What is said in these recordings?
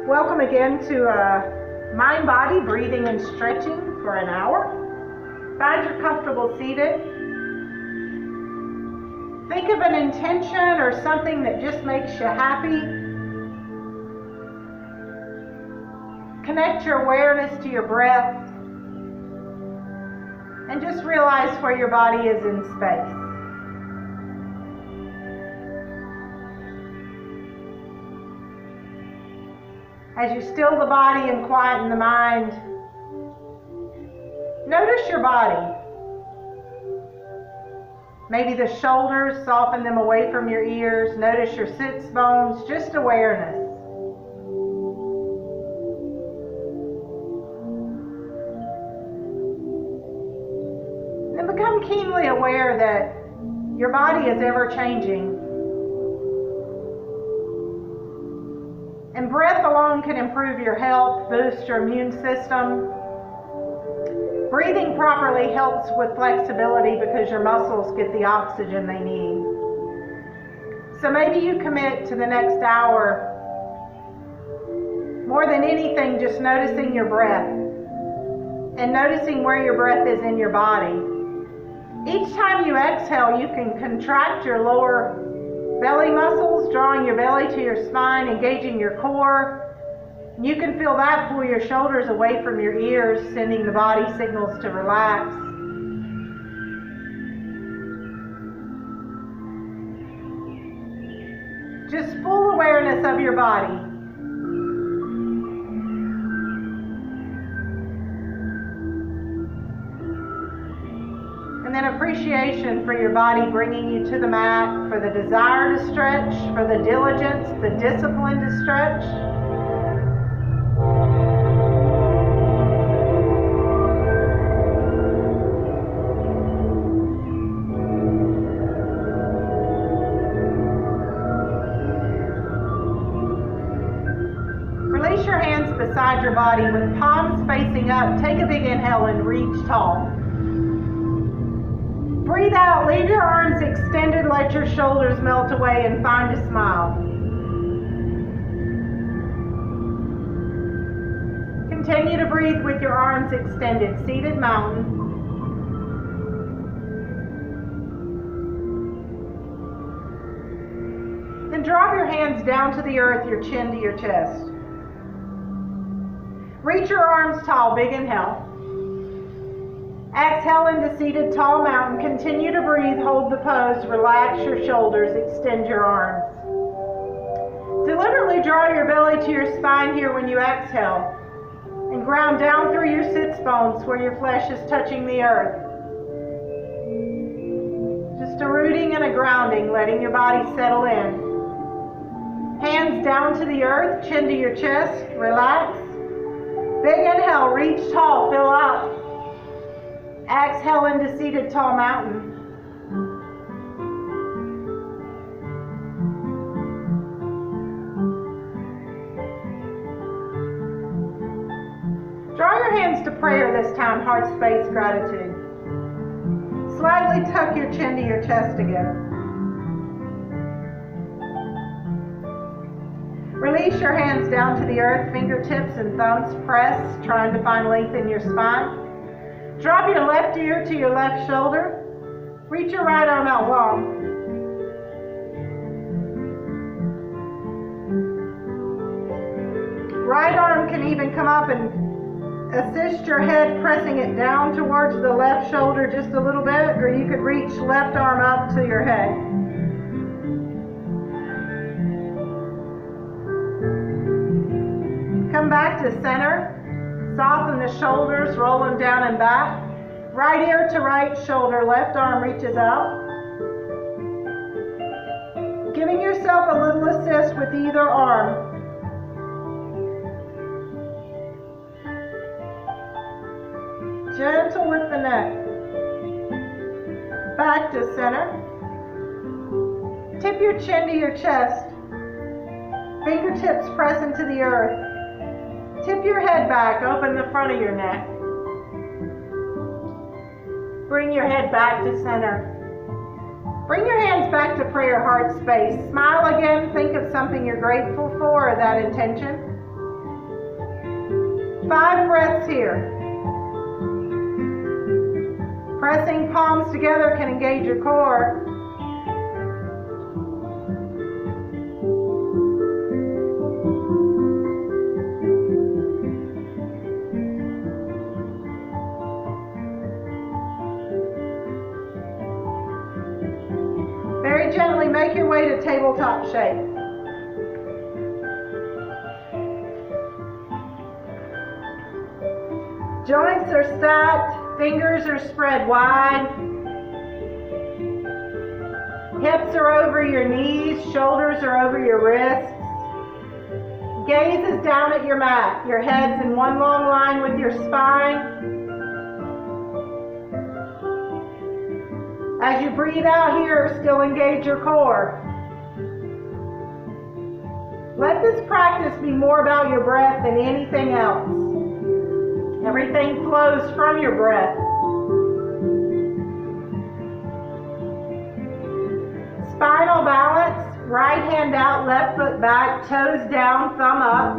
Welcome again to mind, body, breathing, and stretching for an hour. Find your comfortable seated. Think of an intention or something that just makes you happy. Connect your awareness to your breath. And just realize where your body is in space. As you still the body and quieten the mind, notice your body. Maybe the shoulders, soften them away from your ears. Notice your sits bones, just awareness. Then become keenly aware that your body is ever changing. And breath alone can improve your health, boost your immune system. Breathing properly helps with flexibility because your muscles get the oxygen they need. So maybe you commit to the next hour, more than anything, just noticing your breath and noticing where your breath is in your body. Each time you exhale, you can contract your lower belly muscles, drawing your belly to your spine, engaging your core. You can feel that pull your shoulders away from your ears, sending the body signals to relax. Just full awareness of your body. And then appreciation for your body bringing you to the mat, for the desire to stretch, for the diligence, the discipline to stretch. Release your hands beside your body with palms facing up. Take a big inhale and reach tall. Breathe out, leave your arms extended, let your shoulders melt away and find a smile. Continue to breathe with your arms extended, seated mountain. Then drop your hands down to the earth, your chin to your chest. Reach your arms tall, big inhale. Exhale into seated tall mountain. Continue to breathe, hold the pose, relax your shoulders, extend your arms. Deliberately draw your belly to your spine here when you exhale and ground down through your sits bones where your flesh is touching the earth. Just a rooting and a grounding, letting your body settle in. Hands down to the earth, chin to your chest, relax. Big inhale, reach tall, fill up. Exhale into seated tall mountain. Draw your hands to prayer this time, heart space, gratitude. Slightly tuck your chin to your chest again. Release your hands down to the earth, fingertips and thumbs press, trying to find length in your spine. Drop your left ear to your left shoulder. Reach your right arm out long. Right arm can even come up and assist your head, pressing it down towards the left shoulder just a little bit, or you could reach left arm up to your head. Come back to center. Soften the shoulders, roll them down and back. Right ear to right shoulder, left arm reaches out. Giving yourself a little assist with either arm. Gentle with the neck. Back to center. Tip your chin to your chest. Fingertips press into the earth. Tip your head back, open the front of your neck. Bring your head back to center. Bring your hands back to prayer heart space. Smile again, think of something you're grateful for or that intention. 5 breaths here. Pressing palms together can engage your core. Very gently make your way to tabletop shape. Joints are stacked, fingers are spread wide. Hips are over your knees, shoulders are over your wrists. Gaze is down at your mat. Your head's in one long line with your spine. As you breathe out here, still engage your core. Let this practice be more about your breath than anything else. Everything flows from your breath. Spinal balance, right hand out, left foot back, toes down, thumb up.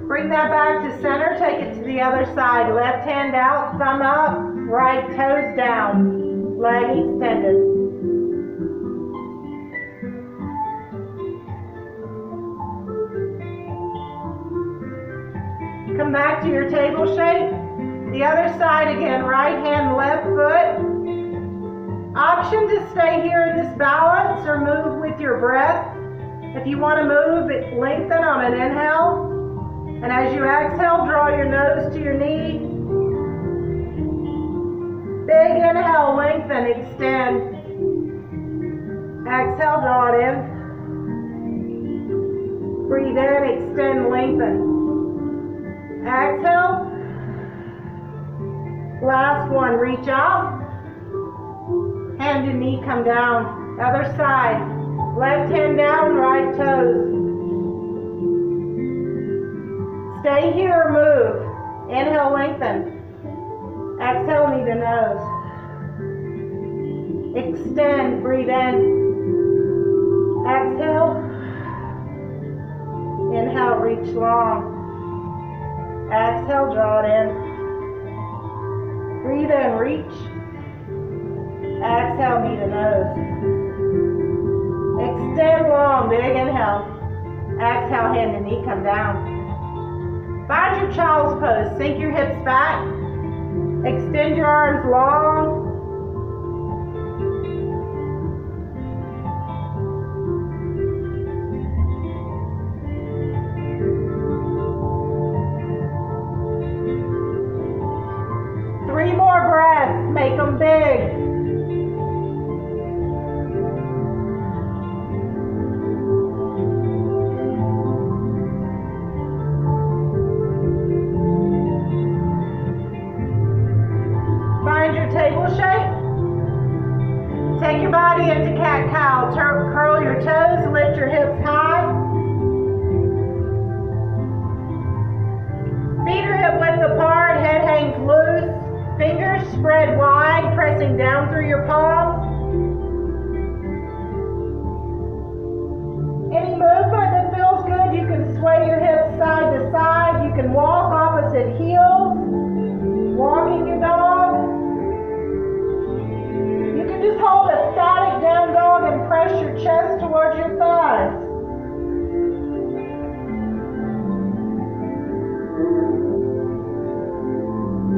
Bring that back to center, take it to the other side. Left hand out, thumb up, right toes down, leg extended. Come back to your table shape. The other side again, right hand, left foot. Option to stay here in this balance or move with your breath. If you want to move, lengthen on an inhale. And as you exhale, draw your nose to your knee. Big inhale, lengthen, extend. Exhale, draw it in. Breathe in, extend, lengthen. Exhale. Last one, reach out. Hand and knee come down. Other side. Left hand down, right toes. Stay here or move. Inhale, lengthen. Exhale, knee to nose. Extend, breathe in. Exhale. Inhale, reach long. Exhale, draw it in. Breathe in, reach. Exhale, knee to nose. Extend long, big inhale. Exhale, hand and knee come down. Find your child's pose. Sink your hips back. Extend your arms long. Make them big. Find your table shape. Take your body into cat-cow. Curl your toes, lift your hips high. Feet are hip width apart, head hangs loose. Fingers spread wide, pressing down through your palms. Any movement that feels good, you can sway your hips side to side. You can walk opposite heels, walking your dog. You can just hold a static down dog and press your chest towards your thighs.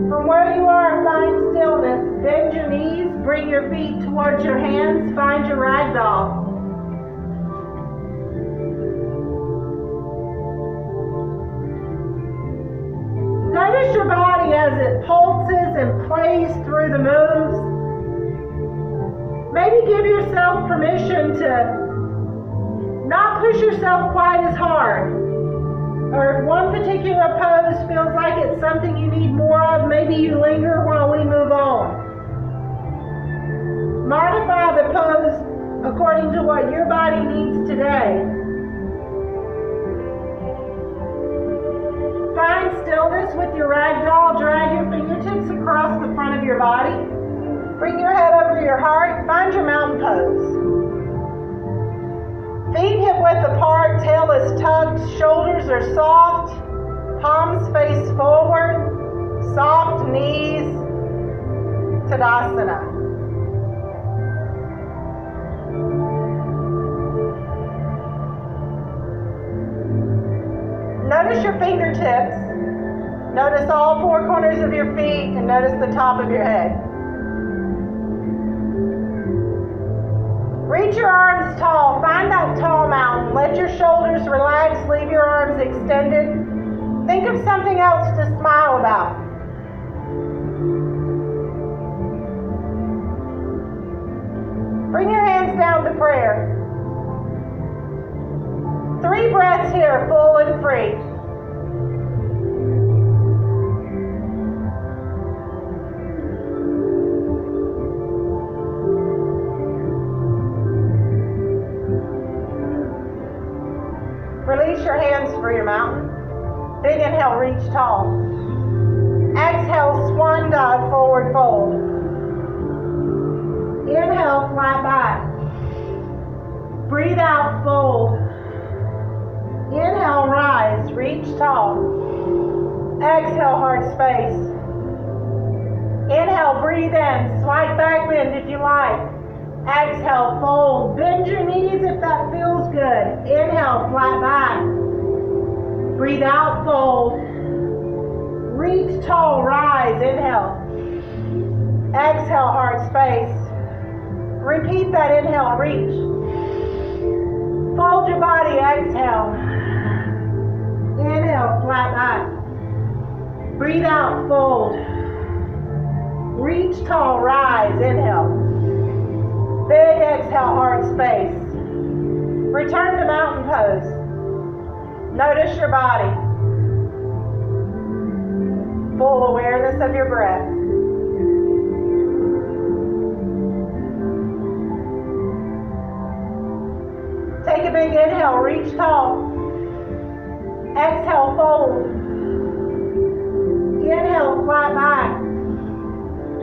From where you are, find stillness. Bend your knees, bring your feet towards your hands, find your ragdoll. Notice your body as it pulses and plays through the moves. Maybe give yourself permission to not push yourself quite as hard. Or if one particular pose feels like it's something you need more of, maybe you linger while we move on. Modify the pose according to what your body needs today. Find stillness with your ragdoll. Drag your fingertips across the front of your body. Bring your head over your heart. Find your mountain pose. Feet hip width apart, tail is tucked, shoulders are soft, palms face forward, soft knees, Tadasana. Notice your fingertips. Notice all four corners of your feet and notice the top of your head. Reach your arms tall. Find that tall mountain. Let your shoulders relax. Leave your arms extended. Think of something else to smile about. Bring your hands down to prayer. 3 breaths here, full and free. Release your hands for your mountain. Big inhale, reach tall. Exhale, swan dive, forward fold. Inhale, flat back. Breathe out, fold. Inhale, rise, reach tall. Exhale, heart space. Inhale, breathe in, slight back bend if you like. Exhale, fold. Bend your knees if that feels good. Inhale, flat back. Breathe out, fold. Reach tall, rise, inhale. Exhale, heart space. Repeat that inhale, reach. Fold your body, exhale. Inhale, flat back. Breathe out, fold. Reach tall, rise, inhale. Big exhale, heart space. Return to mountain pose. Notice your body. Full awareness of your breath. Take a big inhale, reach tall. Exhale, fold. Inhale, flat back.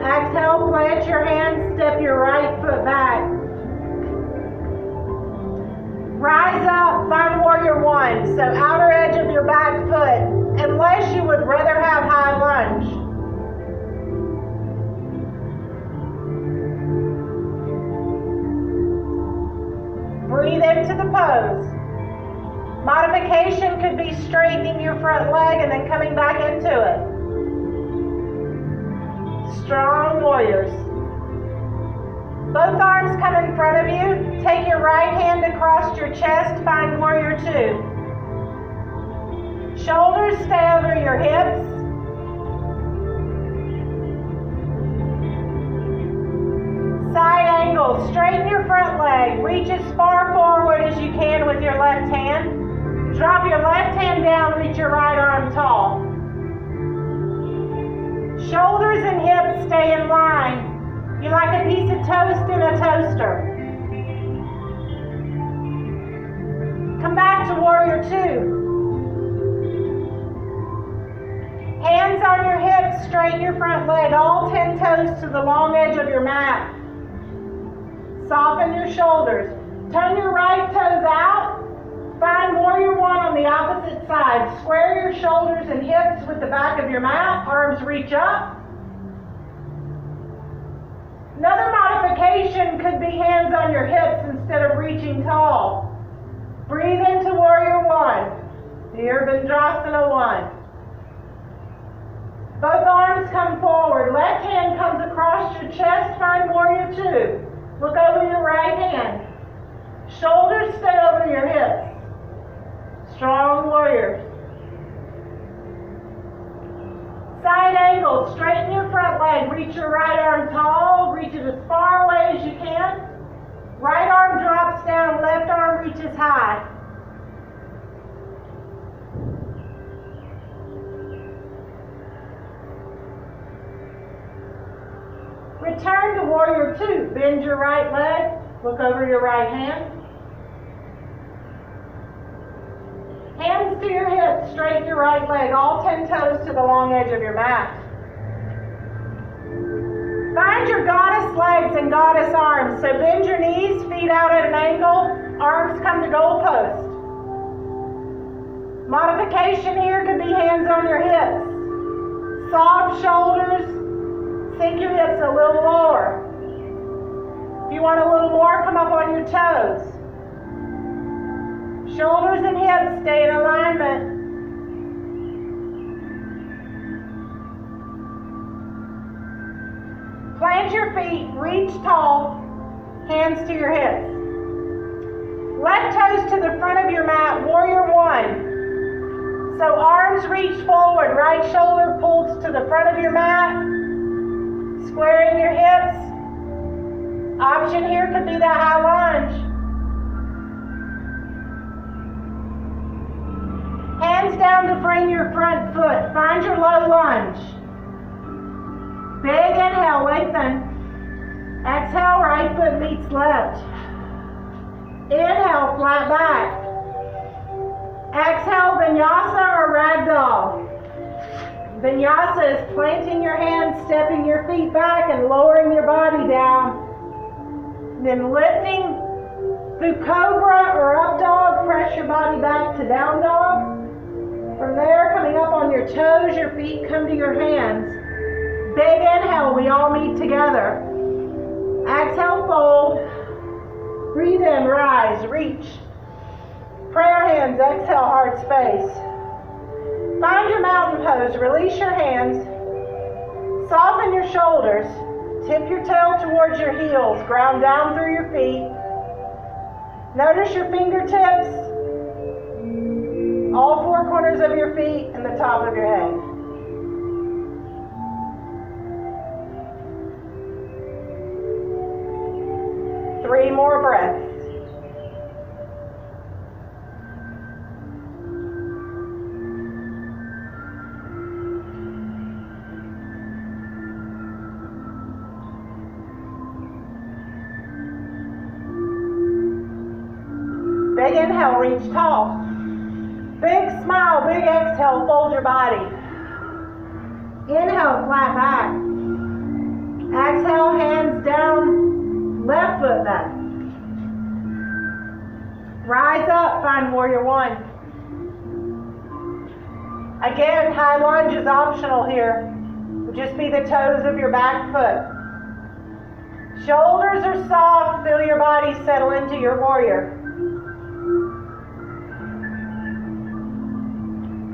Exhale, plant your hands, step your right foot back. Rise up, find warrior one. So outer edge of your back foot, unless you would rather have high lunge. Breathe into the pose. Modification could be straightening your front leg and then coming back into it. Strong warriors. Both arms come in front of you. Take your right hand across your chest. Find warrior two. Shoulders stay over your hips. Side angle. Straighten your front leg. Reach as far forward as you can with your left hand. Drop your left hand down. Reach your right arm tall. Shoulders and hips stay in line. You're like a piece of toast in a toaster. Come back to warrior two. Hands on your hips, straighten your front leg, all 10 toes to the long edge of your mat. Soften your shoulders. Turn your right toes out. Find warrior one on the opposite side. Square your shoulders and hips with the back of your mat. Arms reach up. Another modification could be hands on your hips instead of reaching tall. Breathe into warrior one. Here, Vendrasana one. Both arms come forward. Left hand comes across your chest. Find warrior two. Look over your right hand. Shoulders stay over your hips. Strong warriors. Side angle, straighten your front leg. Reach your right arm tall. Reach it as far away as you can. Right arm drops down, left arm reaches high. Return to warrior two. Bend your right leg. Look over your right hand. Hands to your hips, straighten your right leg, all 10 toes to the long edge of your mat. Find your goddess legs and goddess arms. So bend your knees, feet out at an angle. Arms come to goalpost. Modification here could be hands on your hips. Soft shoulders. Sink your hips a little lower. If you want a little more, come up on your toes. Shoulders and hips stay in alignment. Plant your feet, reach tall, hands to your hips. Left toes to the front of your mat, warrior one. So arms reach forward, right shoulder pulls to the front of your mat. Squaring your hips. Option here could be the high lunge. Hands down to frame your front foot. Find your low lunge. Big inhale, lengthen. Exhale, right foot meets left. Inhale, flat back. Exhale, vinyasa or ragdoll. Vinyasa is planting your hands, stepping your feet back, and lowering your body down. Then lifting through cobra or up dog, press your body back to down dog. From there, coming up on your toes, your feet come to your hands. Big inhale, we all meet together. Exhale, fold. Breathe in, rise, reach. Prayer hands, exhale, heart space. Find your mountain pose, release your hands. Soften your shoulders. Tip your tail towards your heels. Ground down through your feet. Notice your fingertips. All four corners of your feet and the top of your head. Three more breaths. Big inhale, reach tall. Big smile, big exhale, fold your body. Inhale, flat back. Exhale, hands down, left foot back. Rise up, find warrior one. Again, high lunge is optional here. It'll just be the toes of your back foot. Shoulders are soft, feel your body settle into your warrior.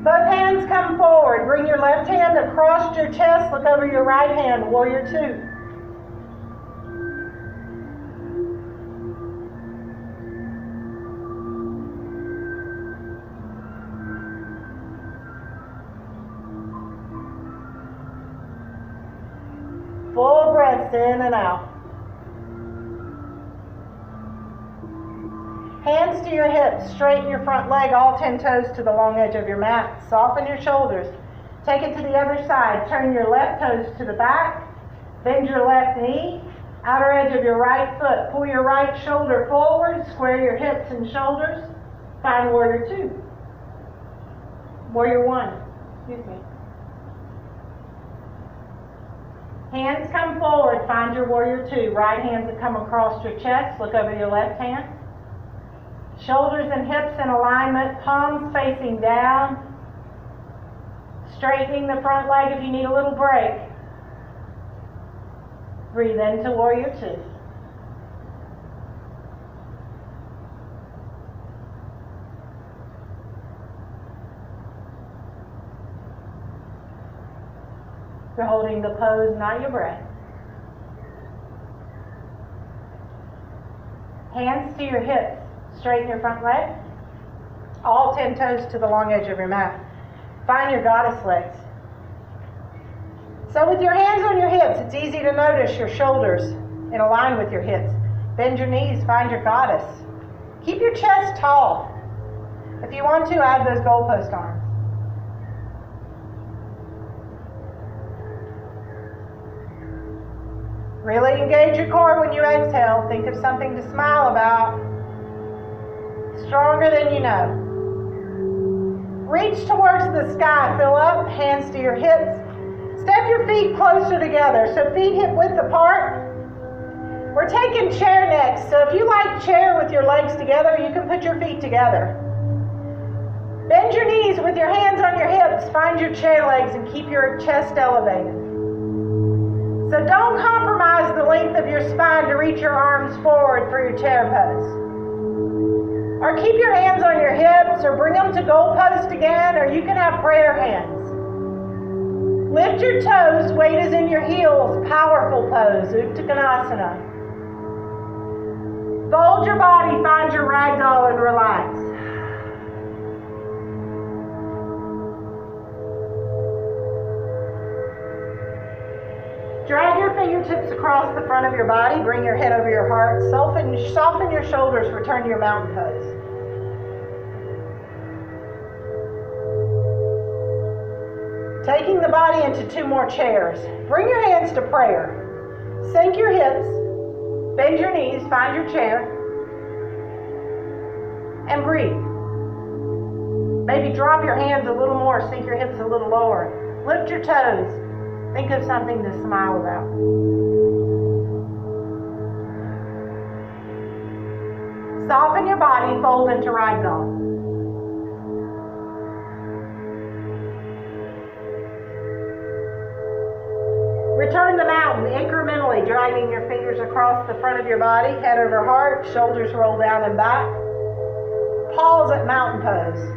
Both hands come forward. Bring your left hand across your chest. Look over your right hand, warrior two. Full breaths in and out. Hands to your hips, straighten your front leg, all 10 toes to the long edge of your mat. Soften your shoulders. Take it to the other side. Turn your left toes to the back. Bend your left knee. Outer edge of your right foot. Pull your right shoulder forward. Square your hips and shoulders. Find warrior two. Warrior one. Excuse me. Hands come forward. Find your warrior two. Right hand to come across your chest. Look over your left hand. Shoulders and hips in alignment, palms facing down. Straightening the front leg if you need a little break. Breathe into warrior two. You're holding the pose, not your breath. Hands to your hips. Straighten your front leg. All 10 toes to the long edge of your mat. Find your goddess legs. So with your hands on your hips, it's easy to notice your shoulders in line with your hips. Bend your knees, find your goddess. Keep your chest tall. If you want to, add those goalpost arms. Really engage your core when you exhale. Think of something to smile about. Stronger than you know. Reach towards the sky. Fill up. Hands to your hips. Step your feet closer together. So feet hip width apart. We're taking chair next. So if you like chair with your legs together, you can put your feet together. Bend your knees with your hands on your hips. Find your chair legs and keep your chest elevated. So don't compromise the length of your spine to reach your arms forward for your chair pose. Or keep your hands on your hips or bring them to goalpost again, or you can have prayer hands. Lift your toes, weight is in your heels. Powerful pose, Uttanasana. Fold your body, find your ragdoll and relax. Drag your fingertips across the front of your body. Bring your head over your heart. Soften your shoulders. Return to your mountain pose. Taking the body into 2 more chairs. Bring your hands to prayer. Sink your hips. Bend your knees. Find your chair. And breathe. Maybe drop your hands a little more. Sink your hips a little lower. Lift your toes. Think of something to smile about. Soften your body, fold into ragdoll. Return to mountain incrementally, dragging your fingers across the front of your body, head over heart, shoulders roll down and back. Pause at mountain pose.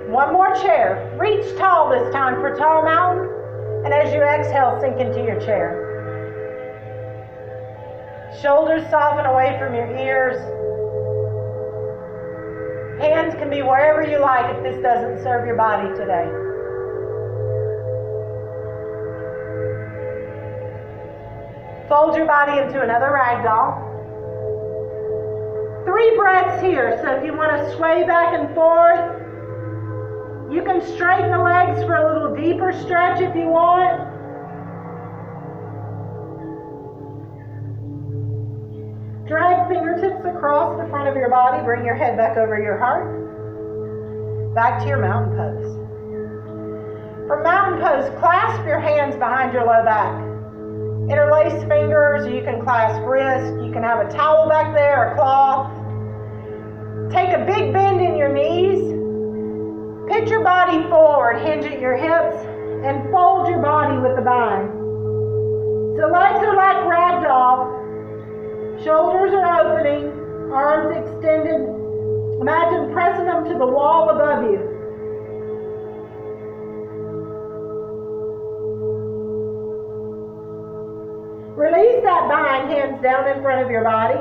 One more chair. Reach tall this time for tall mountain. And as you exhale, sink into your chair. Shoulders soften away from your ears. Hands can be wherever you like if this doesn't serve your body today. Fold your body into another ragdoll. 3 breaths here. So if you want to sway back and forth, you can straighten the legs for a little deeper stretch if you want. Drag fingertips across the front of your body. Bring your head back over your heart. Back to your mountain pose. For mountain pose, clasp your hands behind your low back. Interlace fingers, or you can clasp wrists. You can have a towel back there, a cloth. Take a big bend in your knees. Pitch your body forward, hinge at your hips, and fold your body with the bind. So legs are like ragdoll. Shoulders are opening, arms extended. Imagine pressing them to the wall above you. Release that bind, hands down in front of your body.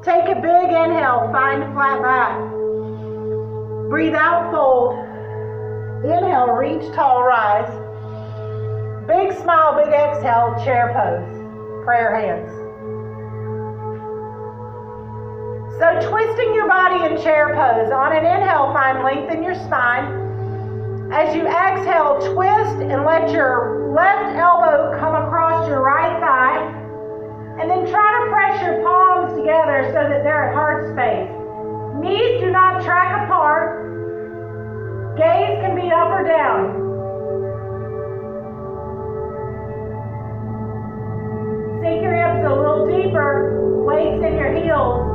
Take a big inhale, find flat back. Breathe out, fold. Inhale, reach, tall, rise. Big smile, big exhale, chair pose. Prayer hands. So twisting your body in chair pose. On an inhale, find length in your spine. As you exhale, twist and let your left elbow come across your right thigh. And then try to press your palms together so that they're at heart space. Knees do not track apart. Gaze can be up or down. Sink your hips a little deeper. Weights in your heels.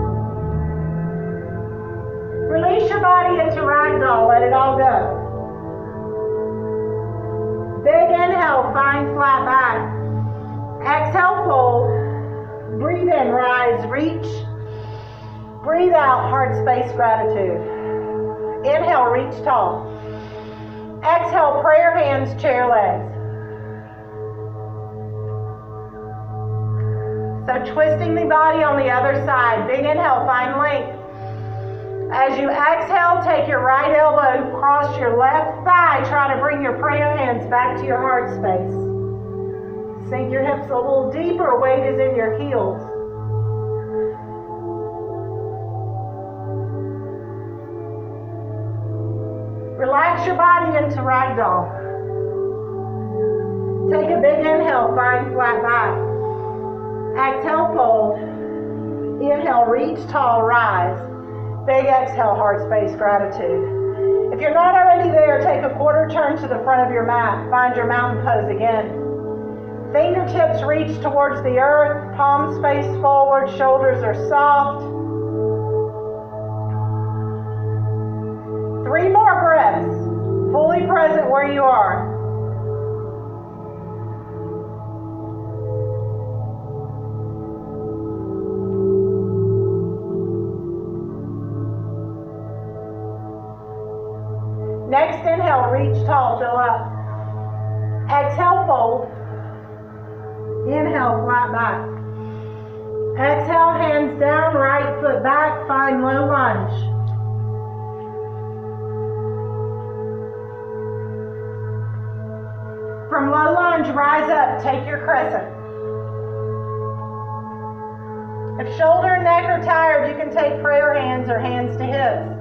Release your body into ragdoll. Let it all go. Big inhale, find flat back. Exhale, fold. Breathe in, rise, reach. Breathe out, heart space, gratitude. Inhale, reach tall. Exhale, prayer hands, chair legs. So twisting the body on the other side. Big inhale, find length. As you exhale, take your right elbow across your left thigh. Try to bring your prayer hands back to your heart space. Sink your hips a little deeper. Weight is in your heels. Relax your body into ragdoll. Take a big inhale, find flat back. Exhale, fold. Inhale, reach tall, rise. Big exhale, heart space, gratitude. If you're not already there, take a quarter return to the front of your mat. Find your mountain pose again. Fingertips reach towards the earth, palms face forward, shoulders are soft. 3 more breaths, fully present where you are. Next inhale, reach tall, fill up. Exhale, fold. Inhale, flat back. Exhale, hands down, right foot back, find low lunge. From low lunge, rise up, take your crescent. If shoulder and neck are tired, you can take prayer hands or hands to hips.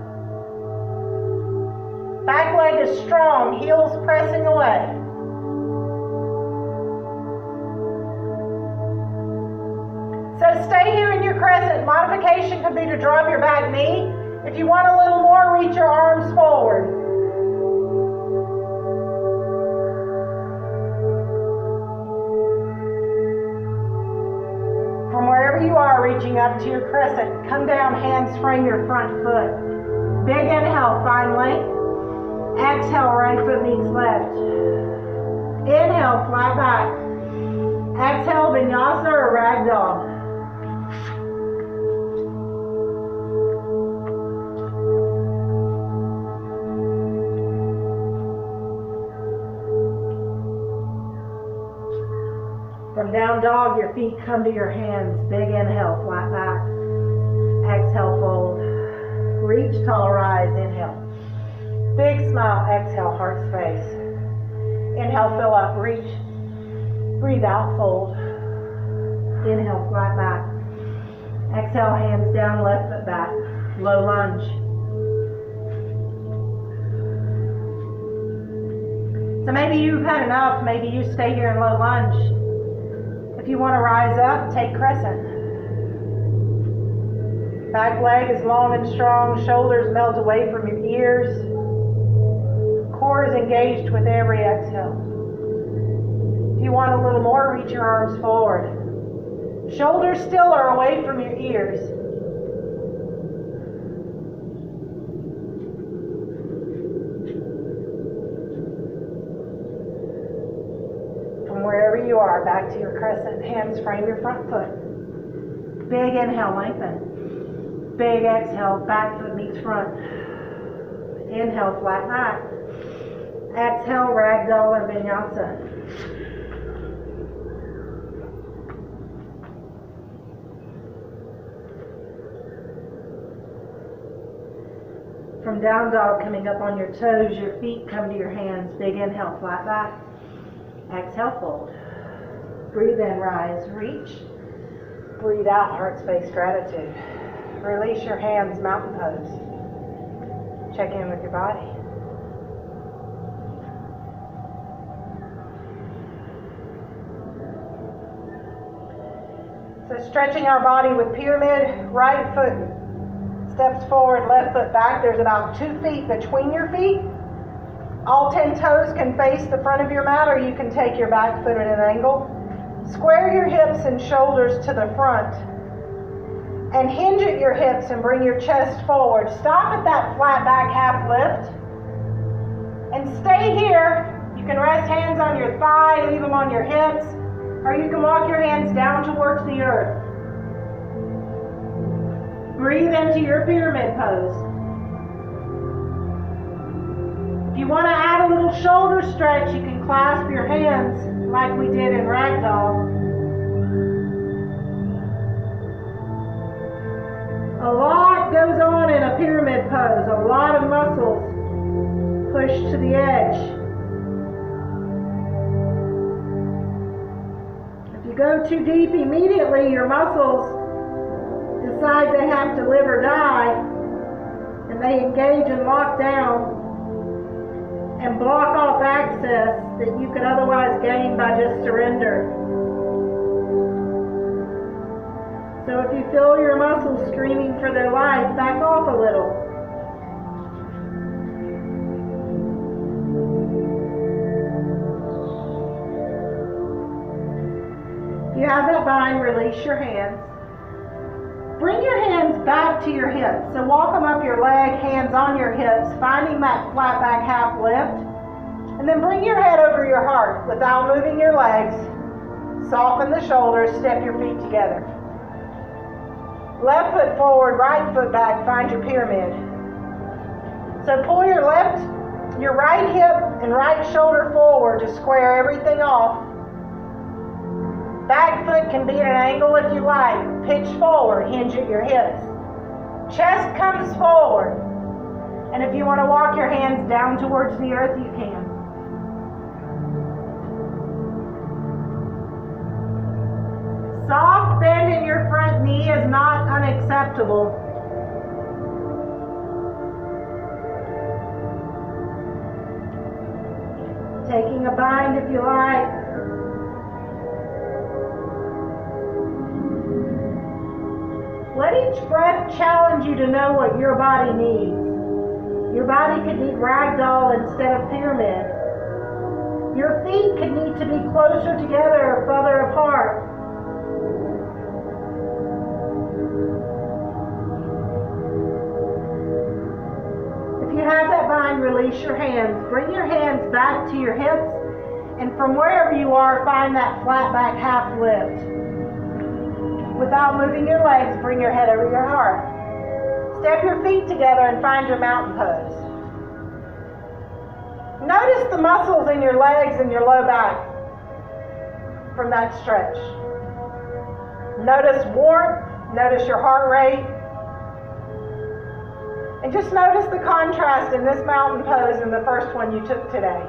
Back leg is strong, heels pressing away. So stay here in your crescent. Modification could be to drop your back knee. If you want a little more, reach your arms forward. From wherever you are, reaching up to your crescent, come down, hands frame your front foot. Big inhale, find length. Exhale, right foot meets left. Inhale, flat back. Exhale, vinyasa or ragdoll. From down dog, your feet come to your hands. Big inhale, flat back. Exhale, fold. Reach, tall, rise, inhale. Big smile, exhale, heart space. Inhale, fill up, reach. Breathe out, fold. Inhale, flat back. Exhale, hands down, left foot back. Low lunge. So maybe you've had enough. Maybe you stay here in low lunge. If you want to rise up, take crescent. Back leg is long and strong. Shoulders melt away from your ears. Core is engaged with every exhale. If you want a little more, reach your arms forward. Shoulders still are away from your ears. From wherever you are, back to your crescent. Hands frame your front foot. Big inhale, lengthen. Big exhale, back foot meets front. Inhale, flat back. Exhale, ragdoll or vinyasa. From down dog, coming up on your toes, your feet come to your hands. Big inhale, flat back. Exhale, fold. Breathe in, rise, reach. Breathe out, heart space, gratitude. Release your hands, mountain pose. Check in with your body. So stretching our body with pyramid, right foot steps forward, left foot back. There's about 2 feet between your feet. All 10 toes can face the front of your mat, or you can take your back foot at an angle. Square your hips and shoulders to the front. And hinge at your hips and bring your chest forward. Stop at that flat back half lift. And stay here. You can rest hands on your thigh, leave them on your hips. Or you can walk your hands down towards the earth. Breathe into your pyramid pose. If you want to add a little shoulder stretch, you can clasp your hands like we did in ragdoll. A lot goes on in a pyramid pose. A lot of muscles pushed to the edge. Go too deep immediately, your muscles decide they have to live or die, and they engage and lock down and block off access that you could otherwise gain by just surrender. So if you feel your muscles screaming for their life, back off a little. you have that bind, release your hands. Bring your hands back to your hips. So walk them up your leg, hands on your hips, finding that flat back half lift. And then bring your head over your heart without moving your legs. Soften the shoulders, step your feet together. Left foot forward, right foot back, find your pyramid. So pull your right hip and right shoulder forward to square everything off. Back foot can be at an angle if you like. Pitch forward, hinge at your hips. Chest comes forward. And if you want to walk your hands down towards the earth, you can. Soft bend in your front knee is not unacceptable. Taking a bind if you like. Let each breath challenge you to know what your body needs. Your body could need ragdoll instead of pyramid. Your feet could need to be closer together or further apart. If you have that bind, release your hands. Bring your hands back to your hips, and from wherever you are, find that flat back half lift. Without moving your legs, bring your head over your heart. Step your feet together and find your mountain pose. Notice the muscles in your legs and your low back from that stretch. Notice warmth, notice your heart rate, and just notice the contrast in this mountain pose and the first one you took today.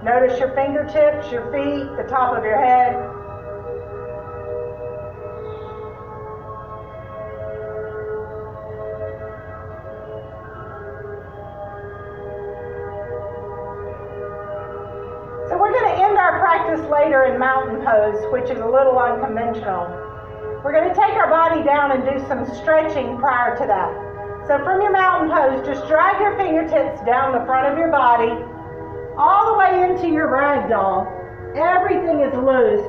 Notice your fingertips, your feet, the top of your head. So we're going to end our practice later in mountain pose, which is a little unconventional. We're going to take our body down and do some stretching prior to that. So from your mountain pose, just drag your fingertips down the front of your body, all the way into your ragdoll. Everything is loose.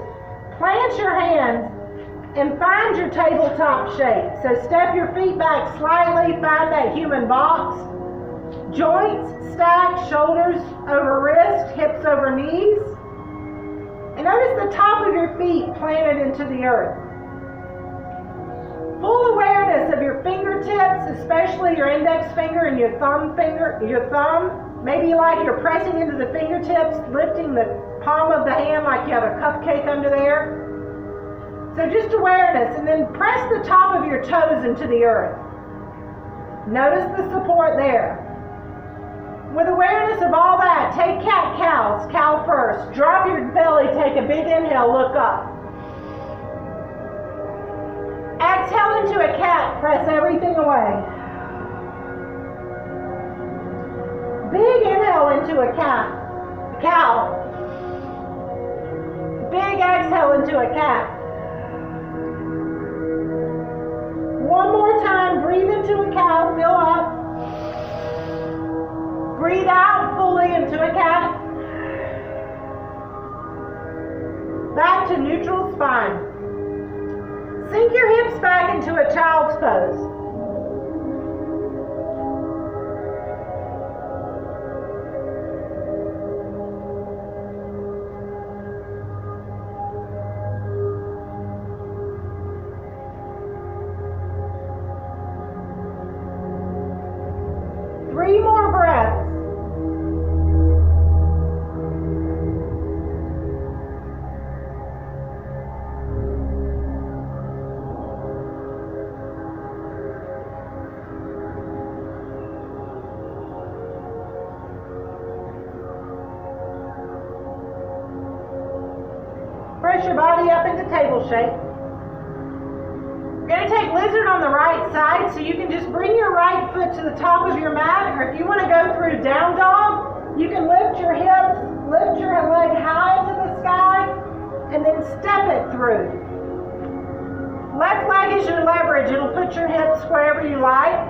Plant your hands and find your tabletop shape. So step your feet back slightly, find that human box. Joints stacked, shoulders over wrist, hips over knees. And notice the top of your feet planted into the earth. Full awareness of your fingertips, especially your index finger and your thumb. Maybe like you're pressing into the fingertips, lifting the palm of the hand like you have a cupcake under there. So just awareness, and then press the top of your toes into the earth. Notice the support there. With awareness of all that, take cat-cows, cow first. Drop your belly, take a big inhale, look up. Exhale into a cat, press everything away. Big inhale into a cow. Big exhale into a cat. One more time, breathe into a cow, fill up. Breathe out fully into a cat. Back to neutral spine. Sink your hips back into a child's pose. Three more breaths. Press your body up into table shape. We're going to take lizard on the right side, so you can just bring your right foot to the top of your mat, or if you want to go through down dog, you can lift your hips, lift your leg high to the sky, and then step it through. Left leg is your leverage. It'll put your hips wherever you like.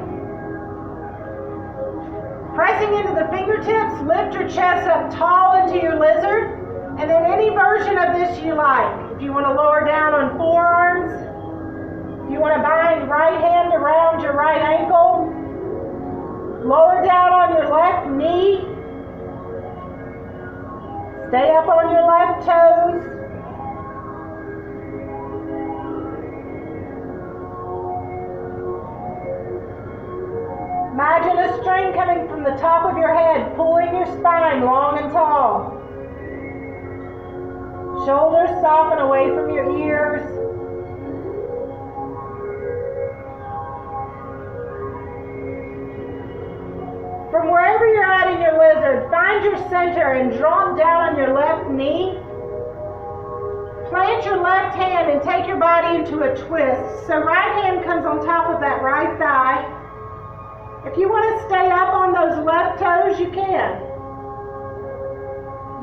Pressing into the fingertips, lift your chest up tall into your lizard. And then any version of this you like. If If you want to lower down on forearms, if you want to bind right hand around your right ankle, lower down on your left knee, stay up on your left toes. Imagine a string coming from the top of your head, pulling your spine long and tall. Shoulders soften away from your ears. From wherever you're at in your lizard, find your center and drop down on your left knee. Plant your left hand and take your body into a twist. So right hand comes on top of that right thigh. If you want to stay up on those left toes, you can.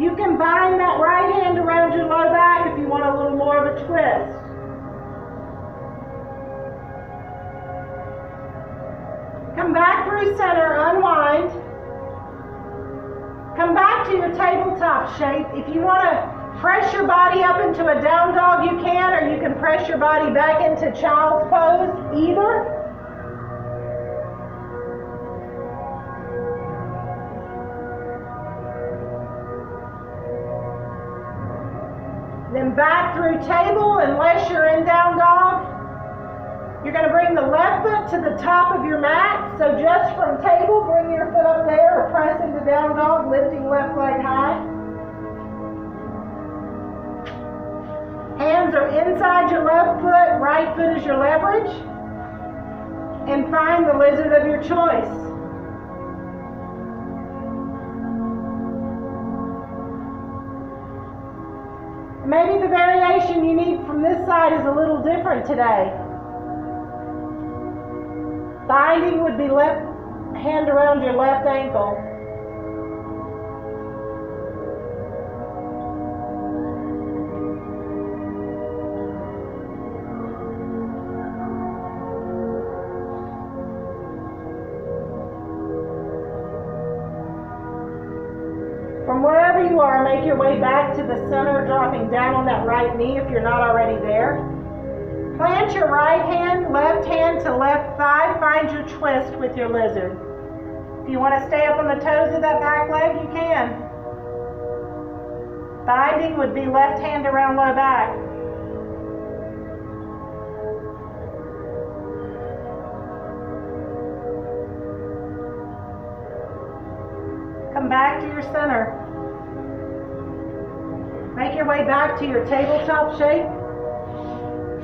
You can bind that right hand around your low back if you want a little more of a twist. Come back through center, unwind. Come back to your tabletop shape. If you want to press your body up into a down dog, you can, or you can press your body back into child's pose, either. Then back through table, unless you're in down dog. You're going to bring the left foot to the top of your mat. So just from table, bring your foot up there or press into down dog, lifting left leg high. Hands are inside your left foot, right foot is your leverage. And find the lizard of your choice. Maybe the variation you need from this side is a little different today. Binding would be left hand around your left ankle. From wherever you are, make your way back to the center, dropping down on that right knee if you're not already there. Plant your right hand, left hand to left thigh. Find your twist with your lizard. If you want to stay up on the toes of that back leg, you can. Binding would be left hand around low back. Come back to your center. Make your way back to your tabletop shape.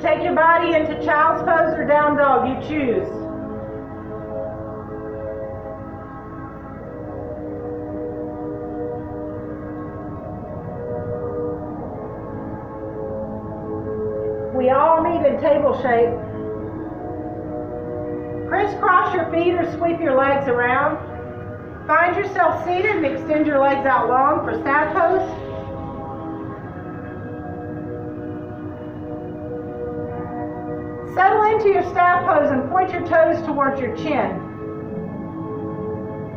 Take your body into child's pose or down dog, you choose. We all meet in table shape. Crisscross your feet or sweep your legs around. Find yourself seated and extend your legs out long for sad pose. Settle into your staff pose and point your toes towards your chin.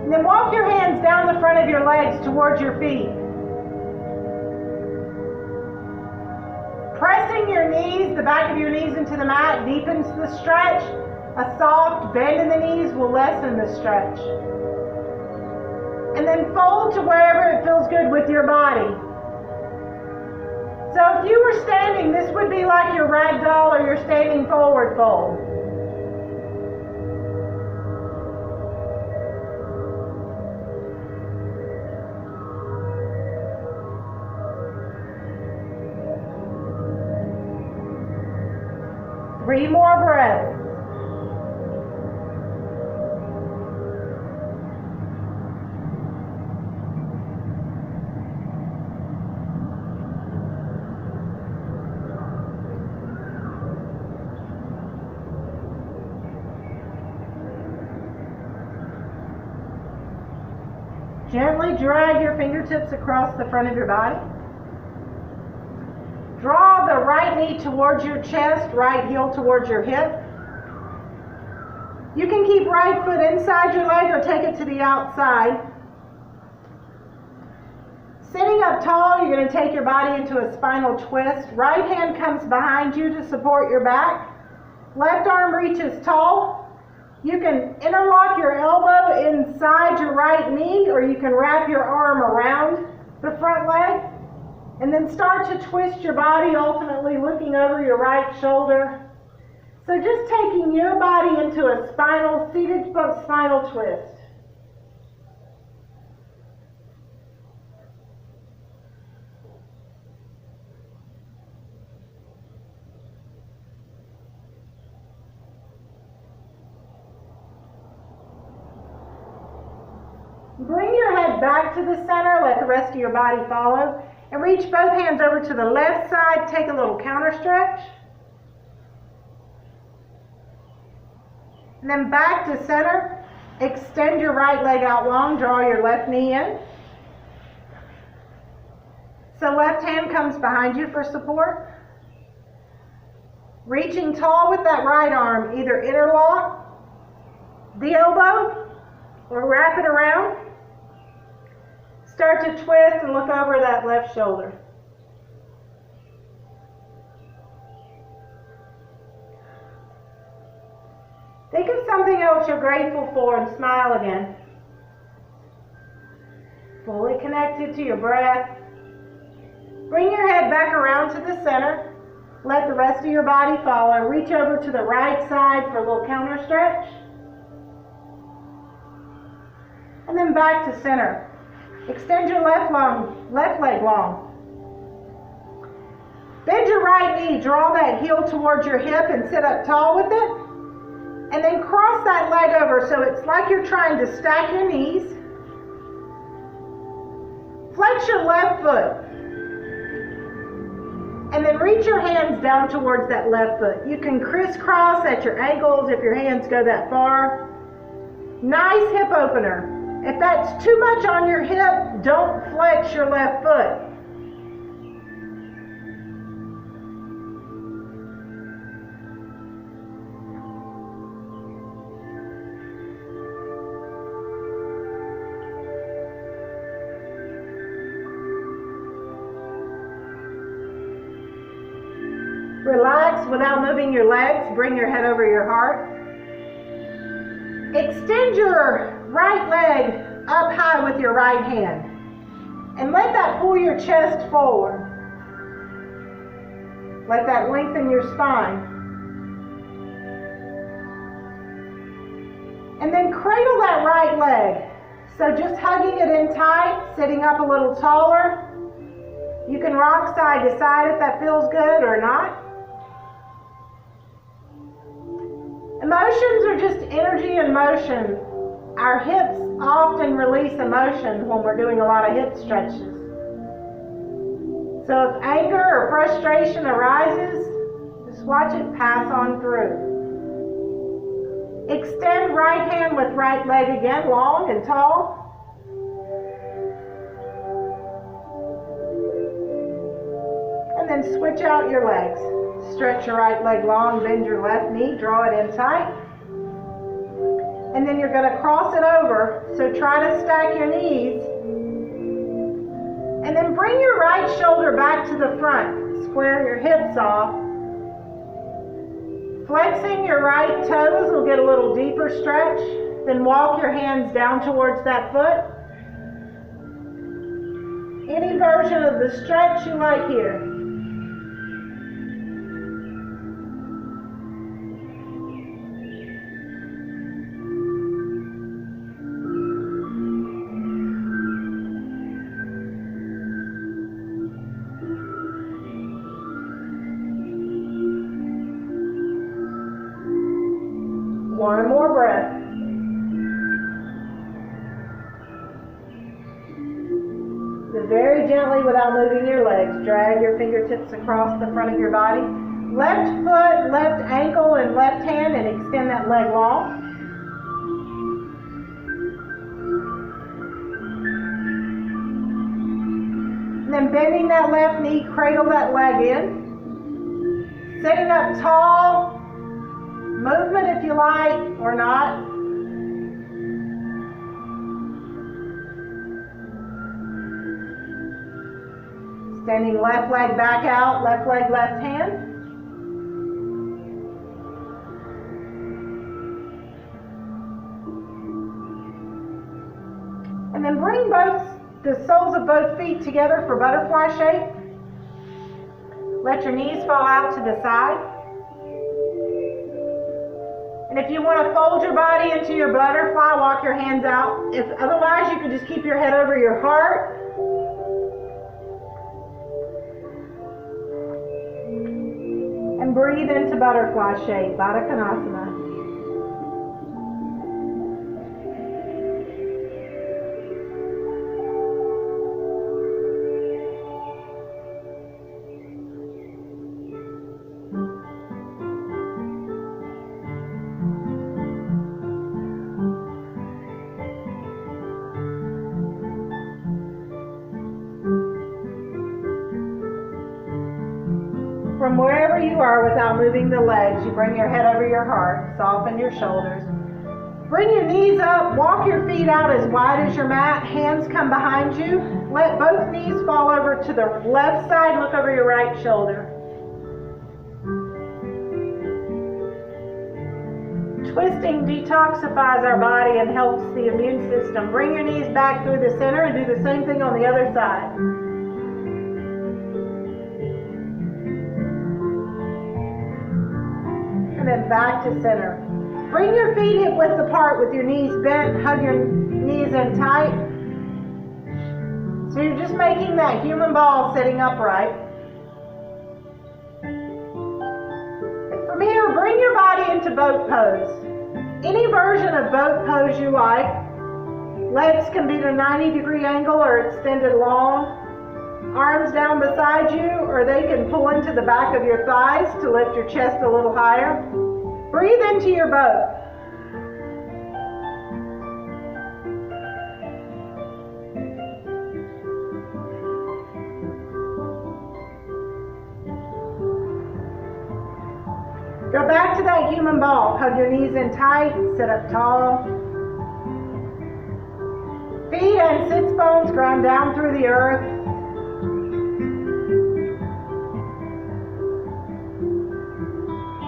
And then walk your hands down the front of your legs towards your feet. Pressing your knees, the back of your knees into the mat deepens the stretch. A soft bend in the knees will lessen the stretch. And then fold to wherever it feels good with your body. So if you were standing, this would be like your rag doll or your standing forward fold. Three more breaths. Gently drag your fingertips across the front of your body. Draw the right knee towards your chest, right heel towards your hip. You can keep right foot inside your leg or take it to the outside. Sitting up tall, you're going to take your body into a spinal twist. Right hand comes behind you to support your back. Left arm reaches tall. You can interlock your elbow inside your right knee, or you can wrap your arm around the front leg. And then start to twist your body, ultimately looking over your right shoulder. So just taking your body into a seated spinal twist. Bring your head back to the center, let the rest of your body follow, and reach both hands over to the left side, take a little counter stretch. And then back to center, extend your right leg out long, draw your left knee in. So left hand comes behind you for support. Reaching tall with that right arm, either interlock the elbow or wrap it around. Start to twist and look over that left shoulder. Think of something else you're grateful for and smile again. Fully connected to your breath. Bring your head back around to the center. Let the rest of your body follow. Reach over to the right side for a little counter stretch. And then back to center. Extend your left leg long. Bend your right knee, draw that heel towards your hip and sit up tall with it. And then cross that leg over so it's like you're trying to stack your knees. Flex your left foot. And then reach your hands down towards that left foot. You can crisscross at your ankles if your hands go that far. Nice hip opener. If that's too much on your hip, don't flex your left foot. Relax without moving your legs. Bring your head over your heart. Extend your right leg up high with your right hand. And let that pull your chest forward. Let that lengthen your spine. And then cradle that right leg. So just hugging it in tight, sitting up a little taller. You can rock side to side if that feels good or not. Emotions are just energy in motion. Our hips often release emotion when we're doing a lot of hip stretches. So if anger or frustration arises, just watch it pass on through. Extend right hand with right leg again, long and tall. And then switch out your legs. Stretch your right leg long, bend your left knee, draw it in tight. And then you're going to cross it over, so try to stack your knees. And then bring your right shoulder back to the front. Square your hips off. Flexing your right toes will get a little deeper stretch. Then walk your hands down towards that foot. Any version of the stretch you like here. One more breath. Then very gently, without moving your legs, drag your fingertips across the front of your body. Left foot, left ankle, and left hand, and extend that leg long. And then bending that left knee, cradle that leg in. Sitting up tall. Movement if you like, or not. Extending left leg back out, left leg, left hand. And then bring the soles of both feet together for butterfly shape. Let your knees fall out to the side. And if you want to fold your body into your butterfly, walk your hands out. If otherwise, you could just keep your head over your heart. And breathe into butterfly shape, Baddha Konasana. From wherever you are without moving the legs, you bring your head over your heart, soften your shoulders. Bring your knees up, walk your feet out as wide as your mat, hands come behind you. Let both knees fall over to the left side, look over your right shoulder. Twisting detoxifies our body and helps the immune system. Bring your knees back through the center and do the same thing on the other side. And then back to center. Bring your feet hip width apart with your knees bent. Hug your knees in tight. So you're just making that human ball sitting upright. From here, bring your body into boat pose. Any version of boat pose you like. Legs can be at a 90-degree angle or extended long. Arms down beside you, or they can pull into the back of your thighs to lift your chest a little higher. Breathe into your boat. Go back to that human ball. Hug your knees in tight, sit up tall. Feet and sits bones ground down through the earth.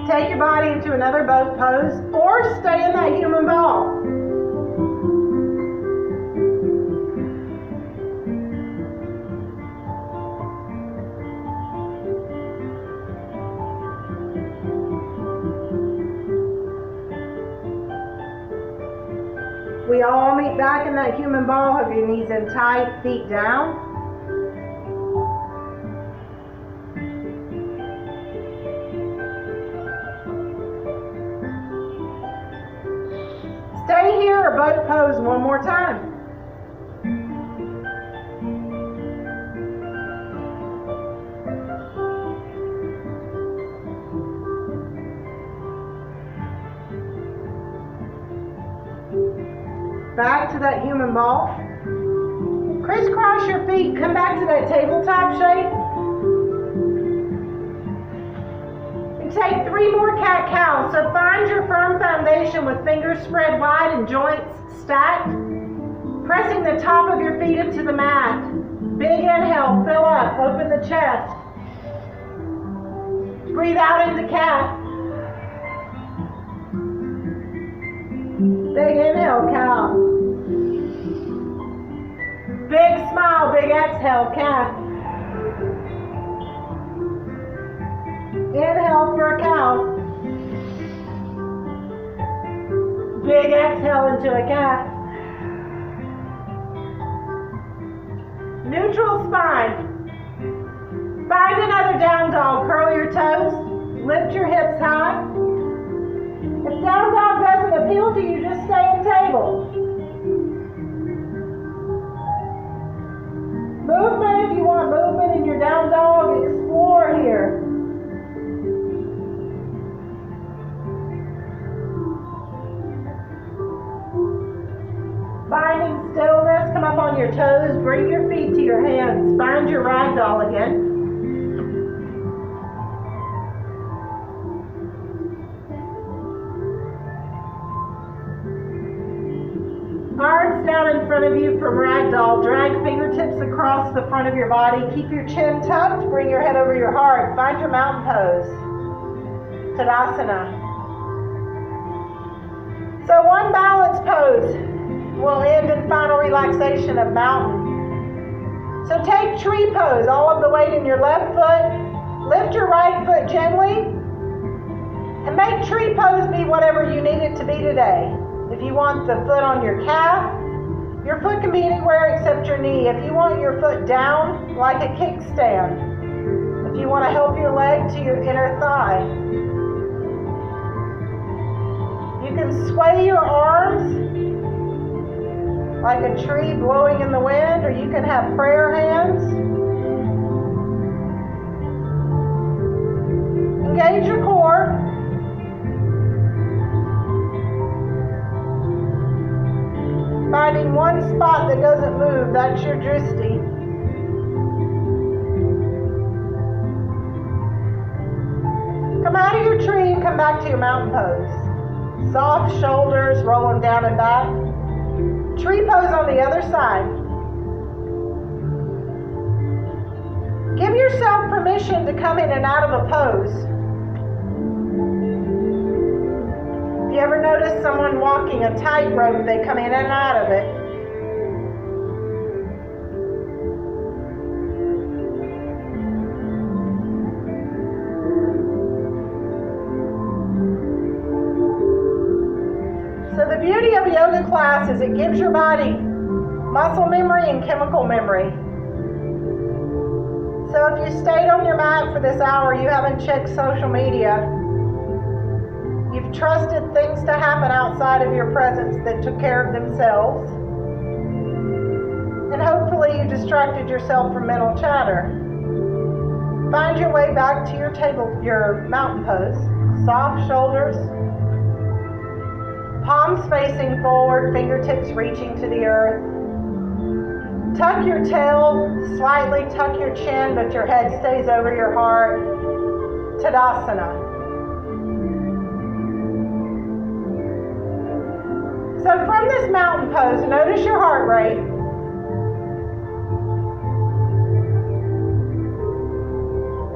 Take your body into another boat pose or stay in that human ball. We all meet back in that human ball. Hug your knees in tight, feet down. Stay here or boat pose one more time. Back to that human ball. Crisscross your feet. Come back to that tabletop shape. And take 3 more cat-cows. So find your firm foundation with fingers spread wide and joints stacked. Pressing the top of your feet into the mat. Big inhale, fill up, open the chest. Breathe out into cat. Big inhale, cow. Big smile, big exhale, cat. Inhale for a cow. Big exhale into a cat. Neutral spine. Find another down dog. Curl your toes. Lift your hips high. If down dog doesn't appeal to you, just stay in table. Movement, if you want movement in your down dog, explore here. Finding stillness, come up on your toes, bring your feet to your hands, find your ragdoll again. Arms down in front of you from ragdoll. ragdoll. Drag fingertips across the front of your body. Keep your chin tucked. Bring your head over your heart. Find your mountain pose. Tadasana. So one balance pose will end in final relaxation of mountain. So take tree pose, all of the weight in your left foot. Lift your right foot gently. And make tree pose be whatever you need it to be today. If you want the foot on your calf, your foot can be anywhere except your knee. If you want your foot down like a kickstand. If you want to help your leg to your inner thigh. You can sway your arms like a tree blowing in the wind, or you can have prayer hands. Engage your core. Finding one spot that doesn't move, that's your drishti. Come out of your tree and come back to your mountain pose. Soft shoulders, roll them down and back. Tree pose on the other side. Give yourself permission to come in and out of a pose. If you ever notice someone walking a tightrope, they come in and out of it. So the beauty of a yoga class is it gives your body muscle memory and chemical memory. So if you stayed on your mat for this hour, you haven't checked social media, you've trusted things to happen outside of your presence that took care of themselves. And hopefully you distracted yourself from mental chatter. Find your way back to your mountain pose. Soft shoulders. Palms facing forward, fingertips reaching to the earth. Tuck your tail, slightly tuck your chin, but your head stays over your heart. Tadasana. So from this mountain pose, notice your heart rate.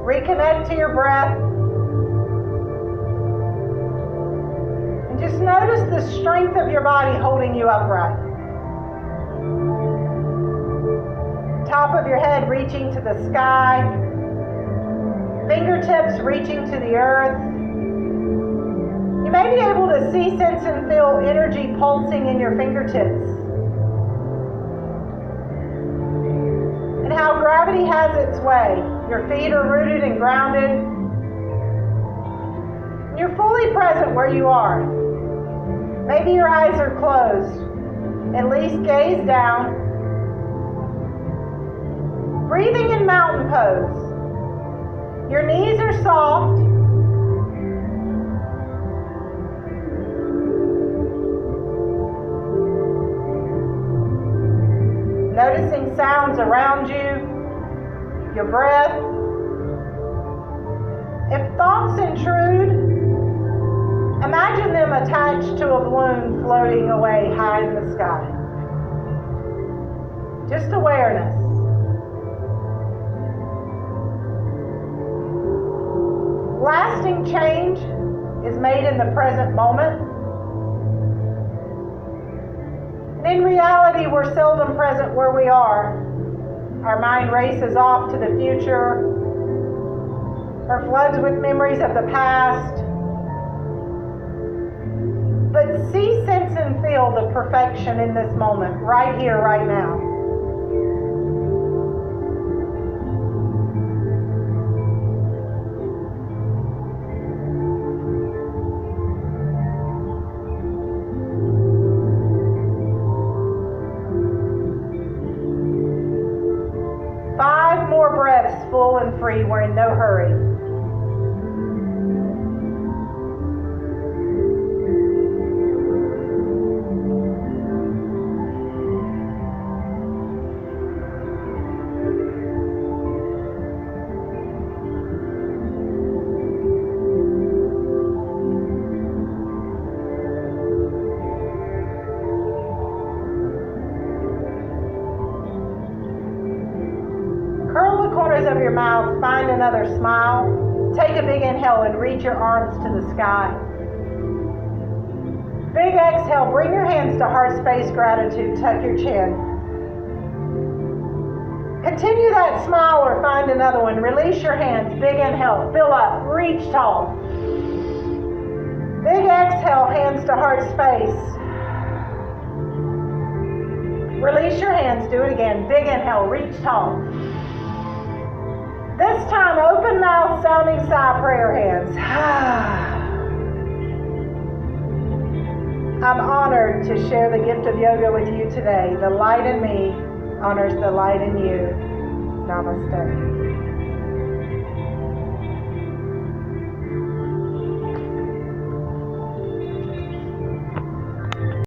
Reconnect to your breath. And just notice the strength of your body holding you upright. Top of your head reaching to the sky. Fingertips reaching to the earth. You may be able to see, sense, and feel energy pulsing in your fingertips. And how gravity has its way. Your feet are rooted and grounded. And you're fully present where you are. Maybe your eyes are closed. At least gaze down. Breathing in mountain pose. Your knees are soft. Noticing sounds around you, your breath. If thoughts intrude, imagine them attached to a balloon floating away high in the sky. Just awareness. Lasting change is made in the present moment. In reality, we're seldom present where we are. Our mind races off to the future or floods with memories of the past. But see, sense, and feel the perfection in this moment, right here, right now. Full and free. We're in no hurry. corners of your mouth, find another smile. Take a big inhale and reach your arms to the sky. Big exhale, bring your hands to heart space gratitude, tuck your chin. Continue that smile or find another one. Release your hands, big inhale, fill up, reach tall. Big exhale, hands to heart space. Release your hands, do it again. Big inhale, reach tall. This time, open mouth, sounding sigh, prayer hands. I'm honored to share the gift of yoga with you today. The light in me honors the light in you. Namaste.